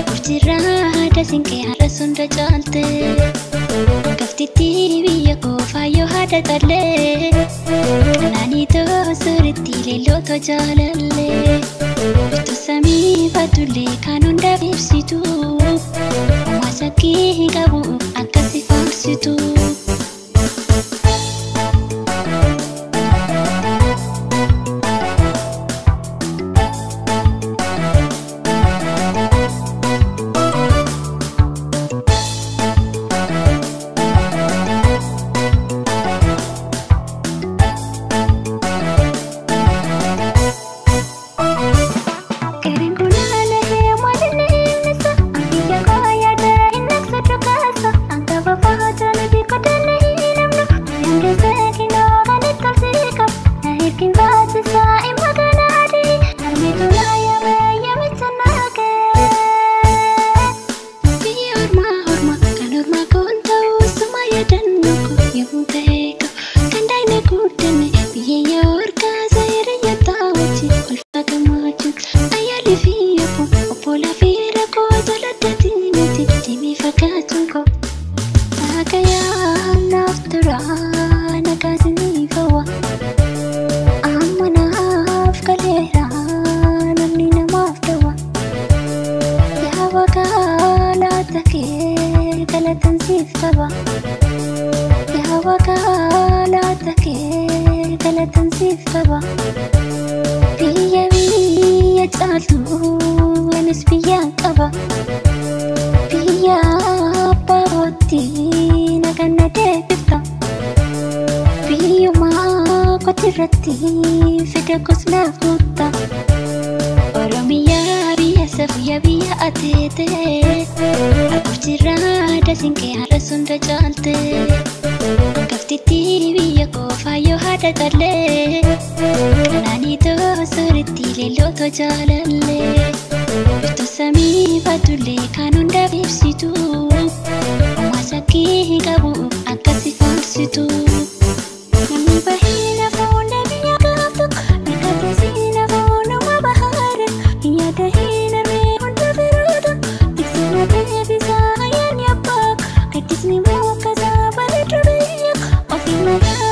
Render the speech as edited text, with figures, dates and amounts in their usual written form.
Kurtirada sinke hala sunda jalte Kaftiti biya ko fayo hada talle Nani to suriti lelo to jalalle Bitu sami batule kanunda bipsitu Masaki gabu akasi farsitu Kurtirada sinke hala sunda jalte Kaftiti biya ko fayo hada talle Nani to suriti lelo to jalalle Bitu sami batule kanunda bipsitu Masaki gabu akasi farsitu Nami bahina fauna biya kaptuk Nikati sina fauna wabahara Iya dahina me honda virudu Diksina baby sayan yapak Katis ni mo kasabali trubiyak Ofi maya